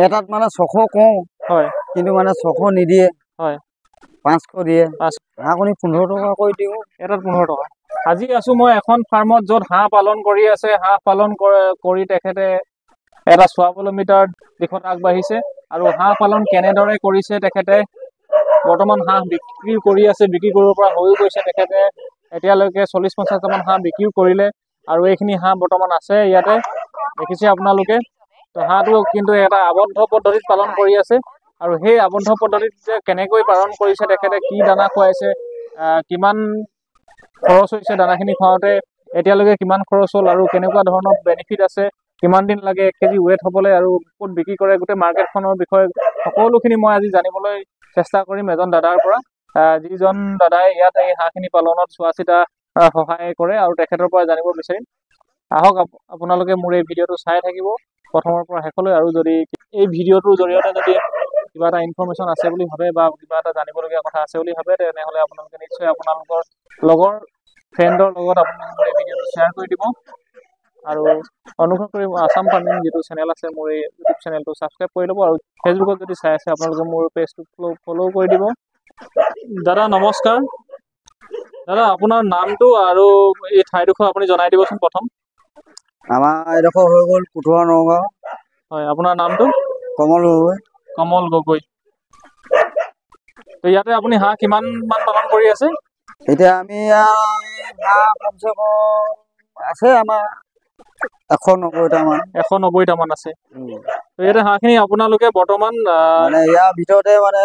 এটাত মানে 600 কওঁ হয় কিন্তু মানে 600 নিদিয়ে হয় 500 দিয়ে হাঁহ কণী 15 টকা কৰি দিওঁ এটাত 15 টকা আজি আছো মই এখন ফাৰ্মত য'ত হাঁহ পালন কৰি আছে হাঁহ পালন কৰি তেখেতে এটা স্বাৱলম্বিতাৰ দিশত আগবাঢ়িছে আৰু হাঁহ পালন কেনেদৰে কৰিছে তেখেতে বৰ্তমান হাঁহ বিক্ৰী কৰি আছে বিক্ৰী কৰিব পৰা হৈও গৈছে তেখেতে এতিয়ালৈকে 40-50 মান হাঁহ বিক্ৰীও কৰিলে আৰু এইখিনি হাঁহ বৰ্তমান আছে ইয়াতে দেখিছে আপোনালোকে তো হাঁহটো কিন্তু এটা আবদ্ধ পদ্ধতিত পালন কৰি আছে আৰু সেই আবদ্ধ পদ্ধতিত যে কেনেকৈ পালন কৰিছে তেখেতে কি দানা খুৱাইছে কিমান খৰচ হৈছে দানাখিনি খুৱাওঁতে এতিয়ালৈকে কিমান খৰচ হ'ল আৰু কেনেকুৱা ধৰণৰ বেনিফিট আছে কিমান দিন লাগে 1 কেজি ৱেট হ'বলৈ আৰু ক'ত বিক্ৰী কৰে গোটেই মাৰ্কেটখনৰ বিষয়ে সকলোখিনি মই আজি জানিবলৈ চেষ্টা কৰিম এজন দাদাৰ পৰা যিজন দাদাই ইয়াত এই হাঁহখিনি পালনত চোৱা চিতা সহায় কৰে আৰু তেখেতৰ পৰা জানিব বিচাৰিম আহক আপোনালোকে মোৰ এই ভিডিঅ'টো চাই থাকিব প্ৰথমৰ পৰা শেষলৈ আৰু যদি এই ভিডিঅ'টোৰ জৰিয়তে যদি কিবা এটা ইনফৰমেশ্যন আছে বুলি ভাবে বা কিবা এটা জানিবলগীয়া কথা আছে বুলি ভাবে তেনেহ'লে আপোনালোকে নিশ্চয় আপোনালোকৰ লগৰ ফ্ৰেণ্ডৰ লগত আপোনালোকে এই ভিডিঅ'টো শ্বেয়াৰ কৰি দিব আৰু অনুগ্ৰহ কৰি আসাম ফাৰ্মিং যিটো চেনেল আছে মোৰ এই ইউটিউব চেনেলটো ছাবস্ক্ৰাইব কৰি ল'ব আৰু ফেচবুকত যদি চাই আছে আপোনালোকে মোৰ পেজটো ফ'ল' কৰি দিব দাদা নমস্কাৰ দাদা আপোনাৰ নামটো আৰু এই ঠাইডোখৰ আপুনি জনাই দিবচোন প্ৰথম আমাৰ এডোখৰ হৈ গ'ল কুঠুৱা নগাঁও হয় আপোনাৰ নামটো কমল গগৈ তো ইয়াতে আপুনি হাঁহ কিমান মান পালন কৰি আছে এতিয়া আমি হাঁহ কমচে কম আছে আমাৰ 190টা মান আছে তো ইয়াতে হাঁহখিনি আপোনালোকে বৰ্তমান মানে ইয়াৰ ভিতৰতে মানে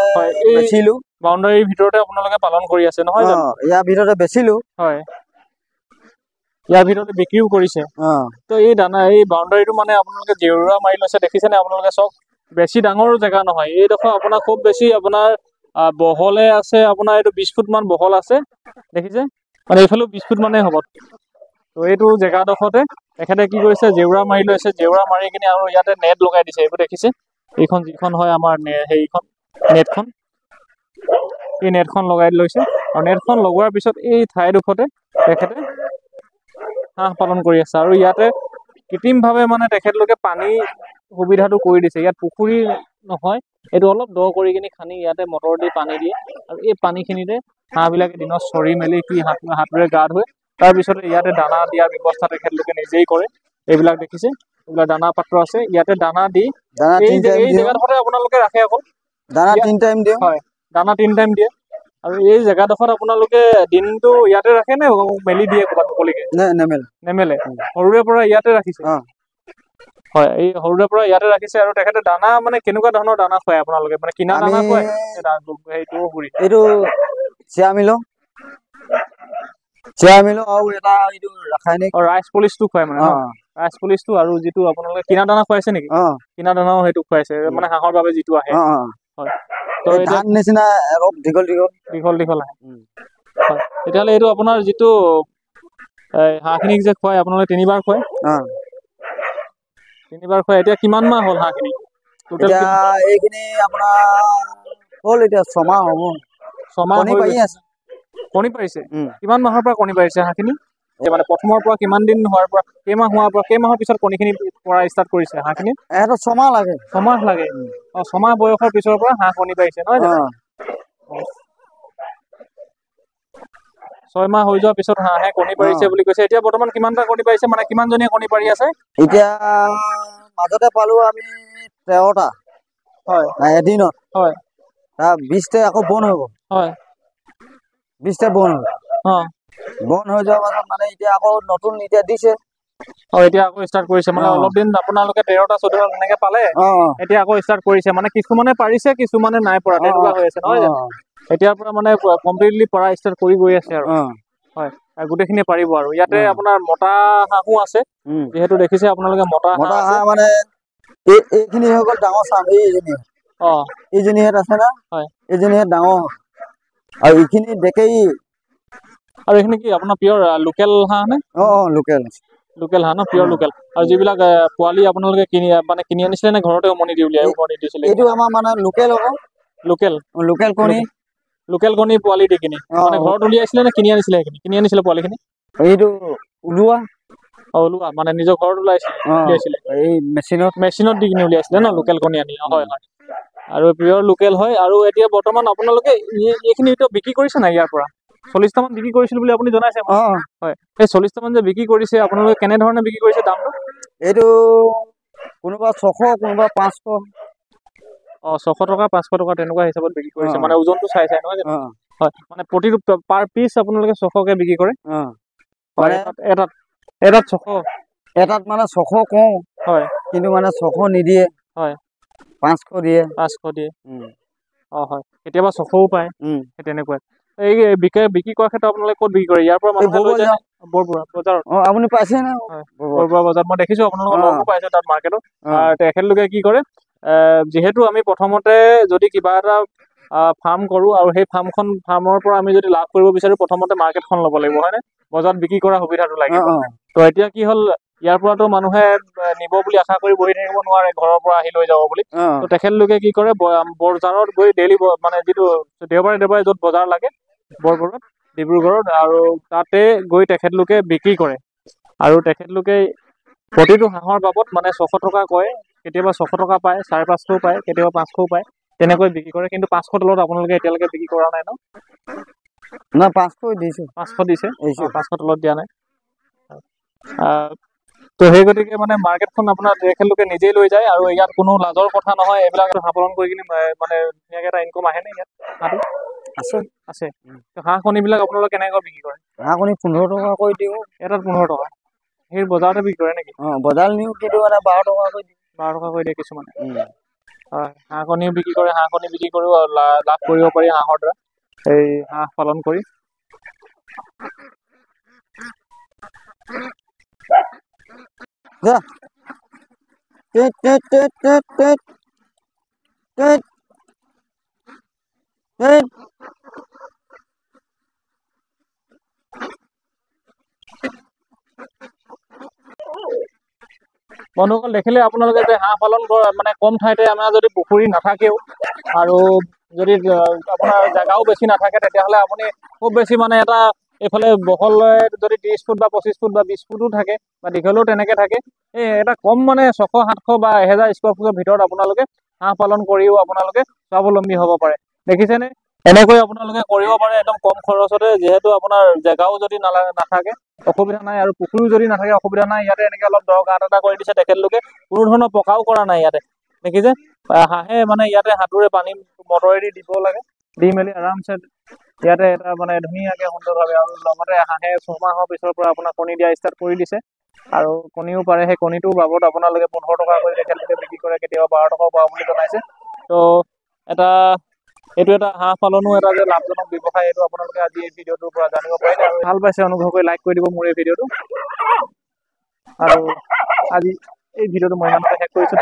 বেচিলো বাউণ্ডাৰীৰ ভিতৰতে আপোনালোকে পালন কৰি আছে নহয় জানো ইয়াৰ ভিতৰতে বেচিলো হয় ইয়াৰ ভিতৰতে বিক্ৰীও কৰিছে তো এই দানা এই বাউণ্ডাৰীটো মানে আপোনালোকে জেওৰা মাৰি লৈছে দেখিছেনে আপোনালোকে চব বেছি ডাঙৰ জেগা নহয় এইডোখৰ আপোনাৰ খুব বেছি আপোনাৰ বহলে আছে আপোনাৰ এইটো 20 ফুট মান বহল আছে দেখিছে মানে এইফালেও 20 ফুট মানে হ'ব তো এইটো জেগাডোখৰতে তেখেতে কি কৰিছে জেওৰা মাৰি লৈছে জেওৰা মাৰি কিনে আৰু ইয়াতে নেট লগাই দিছে এইবোৰ দেখিছে এইখন যিখন হয় আমাৰ হেৰিখন নেটখন এই নেটখন লগাই লৈছে আৰু নেটখন লগোৱাৰ পিছত এই ঠাইডোখৰতে তেখেতে হাঁহ পালন কৰি আছে আৰু ইয়াতে কৃত্ৰিমভাৱে মানে তেখেতলোকে পানী সুবিধাটো কৰি দিছে ইয়াত পুখুৰী নহয় এইটো অলপ দ কৰি কিনে খানি ইয়াতে মটৰ দি পানী দিয়ে আৰু এই পানীখিনিতে হাঁহবিলাকে দিনত চৰি মেলি কি হাতেৰে গা ধুৱে তাৰপিছতে ইয়াতে দানা দিয়াৰ ব্যৱস্থা তেখেতলোকে নিজেই কৰে এইবিলাক দেখিছে এইবিলাক দানা পাত্ৰ আছে ইয়াতে দানা দি এই জেগাডোখৰতে আপোনালোকে ৰাখে অকল দানা 3 টাইম দিওঁ হয় দানা 3 টাইম দিয়ে আৰু এই জেগাডোখৰত আপোনালোকে দিনটো ইয়াতে ৰাখে নে মেলি দিয়ে ক'ৰবাত মুকলিকে নেমেলে সৰুৰে পৰা ইয়াতে ৰাখিছে হয় এই সৰুৰে পৰা ইয়াতে ৰাখিছে আৰু তেখেতে দানা মানে কেনেকুৱা ধৰণৰ দানা খুৱায় আপোনালোকে মানে কিনা দানা খুৱায় এইটো চিয়া মিলো আৰু এটা এইটো ৰাসায়নিক ৰাইচ পলিচটো খুৱায় মানে ৰাইচ পলিচটো আৰু যিটো আপোনালোকে কিনা দানা খুৱাইছে নেকি কিনা দানাও সেইটো খুৱাইছে মানে হাঁহৰ বাবে যিটো আহে হয় তো ধান নিচিনা অলপ দীঘল আহে হয় তেতিয়াহ'লে এইটো আপোনাৰ যিটো হাঁহখিনিক যে খুৱায় আপোনালোকে 3 বাৰ খুৱায় 3 বাৰ খুৱায় এতিয়া কিমান মাহ হ'ল হাঁহখিনি এইখিনি আপোনাৰ হ'ল এতিয়া 6 মাহ হ'ব 6 মাহ কণী পাৰিছে কিমান মাহৰ পৰা কণী পাৰিছে হাঁহখিনি মানে প্ৰথমৰ পৰা কিমান দিন হোৱাৰ পৰা কেইমাহৰ পিছত কণীখিনি পৰা ষ্টাৰ্ট কৰিছে হাঁহখিনি 6 মাহ লাগে 6 মাহ লাগে 6 মাহ বয়সৰ পিছৰ পৰা হাঁহ কণী পাৰিছে নহয় জানো 6 মাহ হৈ যোৱাৰ পিছত হাঁহে কণী পাৰিছে বুলি কৈছে এতিয়া বৰ্তমান কিমানটা কণী পাৰিছে মানে কিমানজনীয়ে কণী পাৰি আছে এতিয়া মাজতে পালো আমি 13টা হয় এদিনত হয় তাৰ 20টা আকৌ বন্ধ হৈ গ'ল হয় 20টা বন্ধ হৈ যোৱাৰ পাছত মানে এতিয়া আকৌ নতুন এতিয়া দিছে এতিয়া আকৌ ষ্টাৰ্ট কৰিছে মানে অলপ দিন আপোনালোকে 13টা 14টা তেনেকে পালে এতিয়া আকৌ ষ্টাৰ্ট কৰিছে মানে কিছুমানে পাৰিছে কিছুমানে নাই পৰা তেনেকুৱা হৈ আছে নহয় জানো এতিয়াৰ পৰা মানে কমপ্লিটলি পৰা ষ্টাৰ্ট কৰি গৈ আছে আৰু হয় গোটেইখিনি পাৰিব আৰু ইয়াতে আপোনাৰ মতা হাঁহো আছে যিহেতু দেখিছে আপোনালোকে মতা হাঁহ মানে এইখিনি হৈ গ'ল ডাঙৰ চাম এইজনীহেঁত আছে না এইজনীহেঁত ডাঙৰ আৰু এইখিনি ডেকেই আৰু এইখিনি কি আপোনাৰ পিয়ৰ লোকেল হাঁহ নে লোকেল হাঁহ ন পিয়ৰ লোকেল আৰু যিবিলাক পোৱালি আপোনালোকে কিনি আনিছিলে নে ঘৰতে উমনি দি উলিয়াই উমনি দিছিলে এইটো আমাৰ মানে লোকেল কণী পোৱালি দি কিনি মানে ঘৰত উলিয়াইছিলে নে কিনি আনিছিলে সেইখিনি কিনি আনিছিলে পোৱালিখিনি এইটো ওলোৱা ওলোৱা মানে নিজৰ ঘৰত উলিয়াইছিলে এই মেচিনত দি কিনে উলিয়াইছিলে ন লোকেল কণী আনি হয় হয় আৰু পিয়ৰ লোকেল হয় আৰু এতিয়া বৰ্তমান আপোনালোকে এইখিনি এতিয়া বিক্ৰী কৰিছে নাই ইয়াৰ পৰা 40টা মান বিক্ৰী কৰিছিল বুলি আপুনি জনাইছে হয় এই 40টা মান যে বিক্ৰী কৰিছে আপোনালোকে কেনেধৰণে বিক্ৰী কৰিছে দামটো এইটো কোনোবা 600 কোনোবা 500 600 টকা 500 টকা তেনেকুৱা হিচাপত বিক্ৰী কৰিছে মানে ওজনটো চাই নহয় জানো হয় মানে প্ৰতিটো পাৰ পিচ আপোনালোকে 600কে বিক্ৰী কৰে মানে এটাত 600 এটাত মানে 600 কওঁ হয় কিন্তু মানে 600 নিদিয়ে হয় 500 দিয়ে হয় কেতিয়াবা 600ও পায় তেনেকুৱা এই বিক্ৰী কৰাৰ ক্ষেত্ৰত আপোনালোকে ক'ত বিক্ৰী কৰে ইয়াৰ পৰা মানুহে লৈ যায় বৰপুৰা বজাৰত আপুনি পাইছে না বৰপুৰা বজাৰত মই দেখিছো আপোনালোকৰ লগো পাইছো তাত মাৰ্কেটত আৰু তেখেতলোকে কি কৰে যিহেতু আমি প্ৰথমতে যদি কিবা এটা ফাৰ্ম কৰোঁ আৰু সেই ফাৰ্মৰ পৰা আমি যদি লাভ কৰিব বিচাৰো প্ৰথমতে মাৰ্কেটখন ল'ব লাগিব হয়নে বজাৰত বিক্ৰী কৰা সুবিধাটো লাগিব তো এতিয়া কি হ'ল ইয়াৰ পৰাতো মানুহে নিব বুলি আশা কৰি বহি থাকিব নোৱাৰে ঘৰৰ পৰা আহি লৈ যাব বুলি তো তেখেতলোকে কি কৰে বজাৰত গৈ ডেইলি মানে যিটো দেওবাৰে য'ত বজাৰ লাগে বৰপুৰত ডিব্ৰুগড়ত আৰু তাতে গৈ তেখেতলোকে বিক্ৰী কৰে আৰু তেখেতলোকে প্ৰতিটো হাঁহৰ বাবদ মানে 600 টকা কয় কেতিয়াবা 600 টকা পায় 550ও পায় কেতিয়াবা 500ও পায় তেনেকৈ বিক্ৰী কৰে কিন্তু 500 তলত আপোনালোকে এতিয়ালৈকে বিক্ৰী কৰা নাই ন না 500 দিছে 500 দিছে 500 তলত দিয়া নাই তো সেই গতিকে মানে মাৰ্কেটখন আপোনাৰ তেখেতলোকে নিজেই লৈ যায় আৰু ইয়াত কোনো লাজৰ কথা নহয় এইবিলাক হাঁহ পালন কৰি কিনে মানে ধুনীয়াকৈ এটা ইনকম আহে নে ইয়াত হাঁহটো আছে তো হাঁহ কণীবিলাক আপোনালোকে কেনেকৈ বিক্ৰী কৰে হাঁহ কণী 15 টকা কৰি দিওঁ এটাত 15 টকা সেই বজাৰতে বিক্ৰী কৰে নেকি বজাৰ নিওঁ কিন্তু মানে 12 টকা কৰি দিওঁ 12 টকা কৰি দিয়ে কিছুমানে হয় হাঁহ কণীও বিক্ৰী কৰে হাঁহ কণী বিক্ৰী কৰিও লাভ কৰিব পাৰি হাঁহৰ দ্বাৰা এই হাঁহ পালন কৰি বন্ধুসকল দেখিলে আপোনালোকে যে হাঁহ পালন মানে কম ঠাইতে আমাৰ যদি পুখুৰী নাথাকেও আৰু যদি আপোনাৰ জেগাও বেছি নাথাকে তেতিয়াহ'লে আপুনি খুব বেছি মানে এটা এইফালে বহল যদি 30 ফুট বা 25 ফুট বা 20 ফুটো থাকে বা দীঘলেও তেনেকৈ থাকে এই এটা কম মানে 600 700 বা 1000 স্কোৱাৰ ফুটৰ ভিতৰত আপোনালোকে হাঁহ পালন কৰিও আপোনালোকে স্বাৱলম্বী হ'ব পাৰে দেখিছেনে এনেকৈ আপোনালোকে কৰিব পাৰে একদম কম খৰচতে যিহেতু আপোনাৰ জেগাও যদি নাথাকে অসুবিধা নাই আৰু পুখুৰীও যদি নাথাকে অসুবিধা নাই ইয়াতে এনেকৈ অলপ দ গাঁত এটা কৰি দিছে তেখেতলোকে কোনো ধৰণৰ পকাও কৰা নাই ইয়াতে দেখিছে হাঁহে মানে ইয়াতে হাতুৰে পানী মটৰেদি দিব লাগে দি মেলি আৰামছে ইয়াতে এটা মানে ধুনীয়াকৈ সুন্দৰভাৱে আৰু লগতে হাঁহে 6 মাহৰ পিছৰ পৰা আপোনাৰ কণী দিয়া ষ্টাৰ্ট কৰি দিছে আৰু কণীও পাৰে সেই কণীটোৰ বাবদ আপোনালোকে 15 টকা কৰি তেখেতলোকে বিক্ৰী কৰে কেতিয়াবা 12 টকাও পাব বুলি জনাইছে তো এইটো এটা হাঁহ পালনো এটা যে লাভজনক ব্যৱসায় এইটো আপোনালোকে আজি এই ভিডিঅ'টোৰ পৰা জানিব পাৰিলে আৰু ভাল পাইছে অনুগ্ৰহ কৰি লাইক কৰি দিব মোৰ এই ভিডিঅ'টো আৰু আজি এই ভিডিঅ'টো মই ইমানতে শেষ কৰিছোঁ